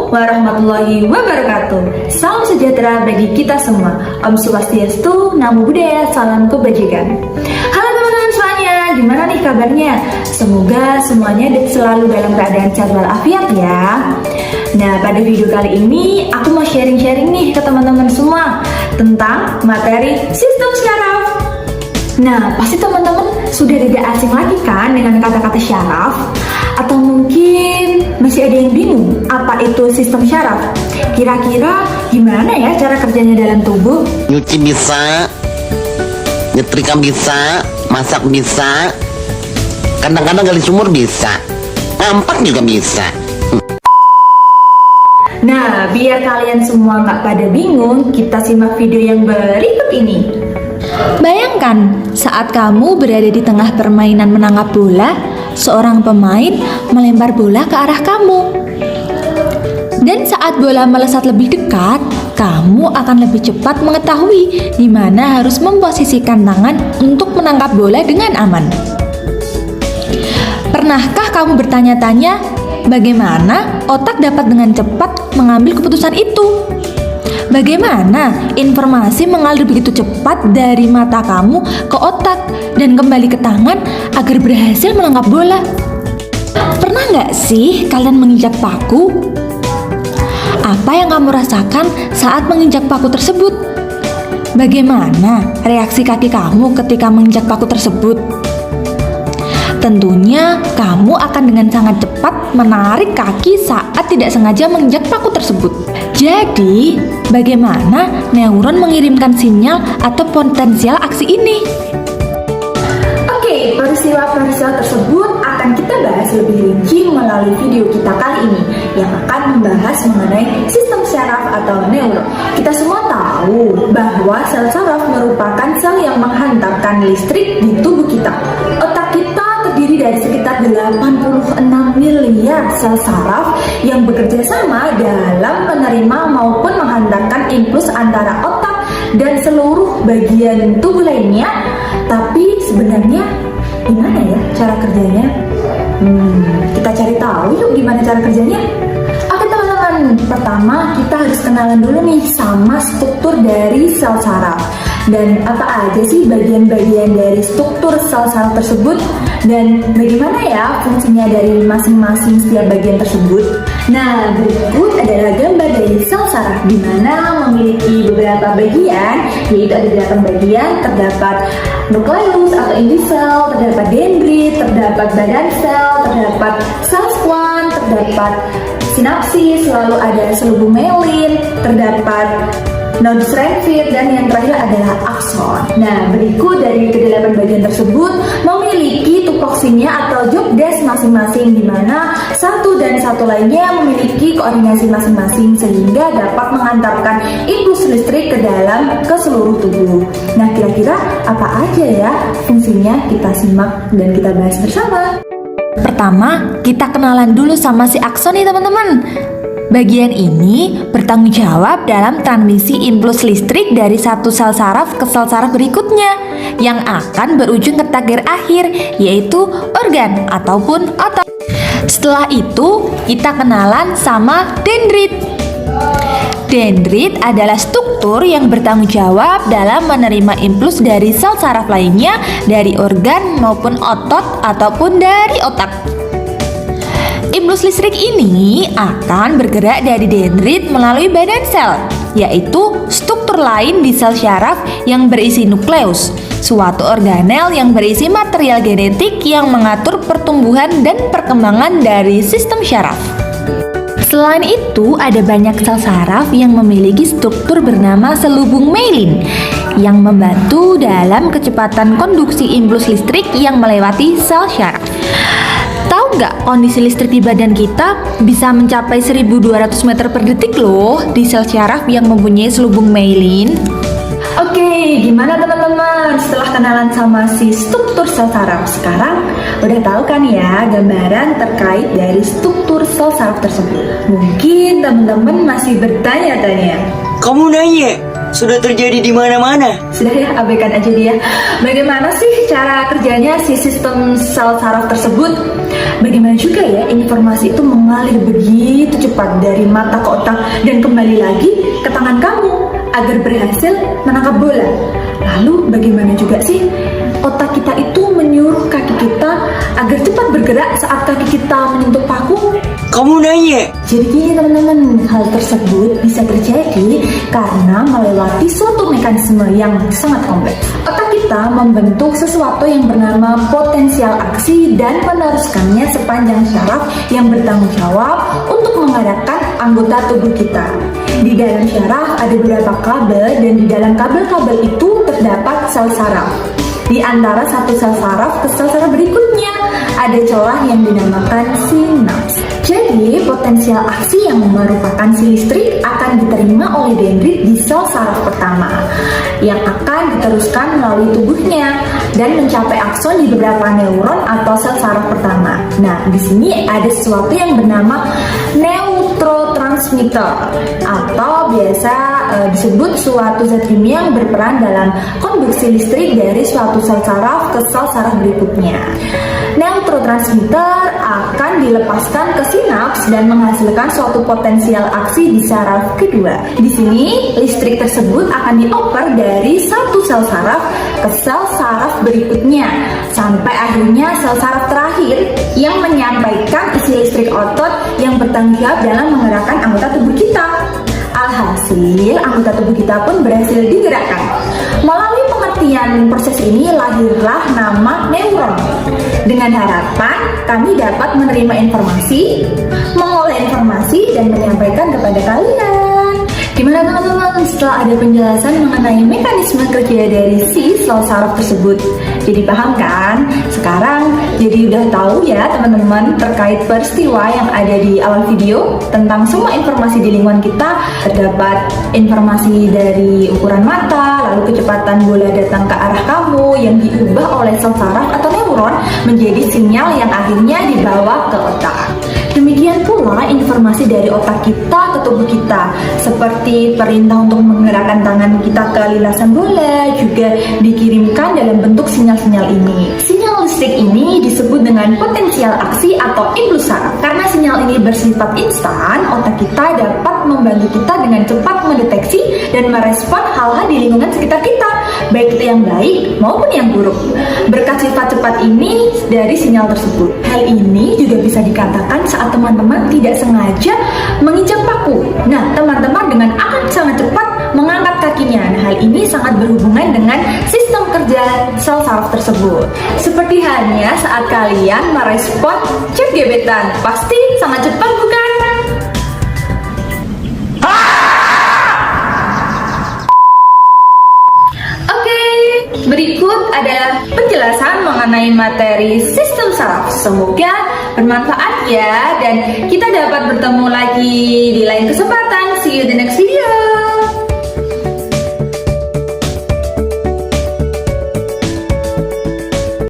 warahmatullahi wabarakatuh. Salam sejahtera bagi kita semua. Om Swastiastu, Namo Buddhaya, salam kebajikan. Halo teman-teman semuanya, gimana nih kabarnya? Semoga semuanya selalu dalam keadaan sehat walafiat ya. Nah, pada video kali ini aku mau sharing-sharing nih ke teman-teman semua tentang materi sistem syaraf. Nah, pasti teman-teman sudah tidak asing lagi kan dengan kata-kata syaraf? Atau mungkin masih ada yang bingung apa itu sistem syaraf? Kira-kira gimana ya cara kerjanya dalam tubuh? Nyuci bisa, nyetrika bisa, masak bisa, kadang-kadang gali sumur bisa, ngampak juga bisa. Nah, biar kalian semua nggak pada bingung, kita simak video yang berikut ini. Bayangkan saat kamu berada di tengah permainan menangkap bola, seorang pemain melempar bola ke arah kamu. Dan saat bola melesat lebih dekat, kamu akan lebih cepat mengetahui di mana harus memposisikan tangan untuk menangkap bola dengan aman. Pernahkah kamu bertanya-tanya, bagaimana otak dapat dengan cepat mengambil keputusan itu? Bagaimana informasi mengalir begitu cepat dari mata kamu ke otak dan kembali ke tangan agar berhasil menangkap bola? Pernah nggak sih kalian menginjak paku? Apa yang kamu rasakan saat menginjak paku tersebut? Bagaimana reaksi kaki kamu ketika menginjak paku tersebut? Tentunya kamu akan dengan sangat cepat menarik kaki saat tidak sengaja menginjak paku tersebut. Jadi, bagaimana neuron mengirimkan sinyal atau potensial aksi ini? Oke, peristiwa-peristiwa tersebut akan kita bahas lebih rinci melalui video kita kali ini yang akan membahas mengenai sistem syaraf atau neuron. Kita semua tahu bahwa sel saraf merupakan sel yang menghantarkan listrik di tubuh kita. Otak kita terdiri dari sekitar 86 miliar sel saraf yang bekerja sama dalam menerima maupun menghantarkan impuls antara otak dan seluruh bagian tubuh lainnya. Tapi sebenarnya gimana ya cara kerjanya? Kita cari tahu yuk gimana cara kerjanya. Oke teman-teman, pertama kita harus kenalan dulu nih sama struktur dari sel saraf. Dan apa aja sih bagian-bagian dari struktur sel saraf tersebut? Dan bagaimana ya fungsinya dari masing-masing setiap bagian tersebut? Nah, berikut adalah gambar dari sel saraf di mana memiliki beberapa bagian, yaitu ada 8 bagian, terdapat nukleus atau inti sel, terdapat dendrit, terdapat badan sel, terdapat sel squam, terdapat sinapsis, lalu ada selubung myelin, terdapat nodus renfir, dan yang terakhir adalah akson. Nah, berikut dari ke-8 bagian tersebut memiliki tupoksinya atau job desk masing-masing, di mana satu dan satu lainnya memiliki koordinasi masing-masing sehingga dapat mengantarkan impuls listrik ke seluruh tubuh. Nah, kira-kira apa aja ya fungsinya? Kita simak dan kita bahas bersama. Pertama, kita kenalan dulu sama si akson nih teman-teman. Bagian ini bertanggung jawab dalam transmisi impuls listrik dari satu sel saraf ke sel saraf berikutnya yang akan berujung ke target akhir, yaitu organ ataupun otot. Setelah itu, kita kenalan sama dendrit. Dendrit adalah struktur yang bertanggung jawab dalam menerima impuls dari sel saraf lainnya dari organ maupun otot ataupun dari otak. Impuls listrik ini akan bergerak dari dendrit melalui badan sel, yaitu struktur lain di sel syaraf yang berisi nukleus, suatu organel yang berisi material genetik yang mengatur pertumbuhan dan perkembangan dari sistem syaraf. Selain itu, ada banyak sel saraf yang memiliki struktur bernama selubung myelin yang membantu dalam kecepatan konduksi impuls listrik yang melewati sel syaraf. Tahu nggak kondisi listrik di badan kita bisa mencapai 1200 meter per detik loh di sel syaraf yang mempunyai selubung myelin? Oke, gimana teman-teman? Setelah kenalan sama si struktur sel saraf, sekarang udah tahu kan ya gambaran terkait dari struktur sel saraf tersebut? Mungkin teman-teman masih bertanya-tanya. Kamu nanya, sudah terjadi di mana-mana. Sudah ya, abaikan aja dia. Bagaimana sih cara kerjanya si sistem sel saraf tersebut? Bagaimana juga ya informasi itu mengalir begitu cepat dari mata ke otak dan kembali lagi ke tangan kamu agar berhasil menangkap bola. Lalu bagaimana juga sih otak kita itu menyuruh kaki kita agar cepat bergerak saat kaki kita menyentuh paku? Kamu nanya, Jadi gini teman-teman, hal tersebut bisa terjadi karena melewati suatu mekanisme yang sangat kompleks. Otak kita membentuk sesuatu yang bernama potensial aksi dan meneruskannya sepanjang syaraf yang bertanggung jawab untuk menggerakkan anggota tubuh kita. Di dalam syaraf ada beberapa kabel dan di dalam kabel-kabel itu terdapat sel saraf. Di antara satu sel saraf ke sel saraf berikutnya ada celah yang dinamakan sinaps. Jadi, potensial aksi yang merupakan si listrik akan diterima oleh dendrit di sel saraf pertama yang akan diteruskan melalui tubuhnya dan mencapai akson di beberapa neuron atau sel saraf pertama. Nah, di sini ada sesuatu yang bernama neurotransmitter atau biasa disebut suatu zat kimia yang berperan dalam konduksi listrik dari suatu sel saraf ke sel saraf berikutnya. Neurotransmitter akan dilepaskan ke sinaps dan menghasilkan suatu potensial aksi di saraf kedua. Di sini, listrik tersebut akan dioper dari satu sel saraf ke sel saraf berikutnya sampai akhirnya sel saraf terakhir yang menyampaikan isi listrik otot yang bertanggung jawab dalam menggerakkan anggota tubuh kita. Alhasil, anggota tubuh kita pun berhasil digerakkan. Melalui pengertian proses ini lahirlah nama neuron. Dengan harapan kami dapat menerima informasi, mengolah informasi, dan menyampaikan kepada kalian. Gimana teman-teman setelah ada penjelasan mengenai mekanisme kerja dari si sel saraf tersebut? Jadi paham kan? Sekarang jadi udah tahu ya teman-teman terkait peristiwa yang ada di awal video tentang semua informasi di lingkungan kita. Terdapat informasi dari ukuran mata, lalu kecepatan bola datang ke arah kamu yang diubah oleh sel saraf atau neuron menjadi sinyal yang akhirnya dibawa ke otak. Demikian pula informasi dari otak kita ke tubuh kita, seperti perintah untuk menggerakkan tangan kita ke lilasan bola juga dikirimkan dalam bentuk sinyal-sinyal ini. Sinyal listrik ini disebut dengan potensial aksi atau impuls saraf. Karena sinyal ini bersifat instan, otak kita dapat membantu kita dengan cepat mendeteksi dan merespon hal-hal di lingkungan sekitar kita, baik itu yang baik maupun yang buruk. Berkat sifat cepat ini dari sinyal tersebut. Hal ini juga bisa dikatakan saat teman-teman tidak sengaja menginjak paku. Nah, teman-teman dengan akan sangat cepat mengangkat kakinya. Nah, hal ini sangat berhubungan dengan sistem kerja sel saraf tersebut. Seperti halnya saat kalian merespon chat gebetan, pasti sangat cepat bukan? Berikut adalah penjelasan mengenai materi sistem saraf. Semoga bermanfaat ya, dan kita dapat bertemu lagi di lain kesempatan. See you the next video.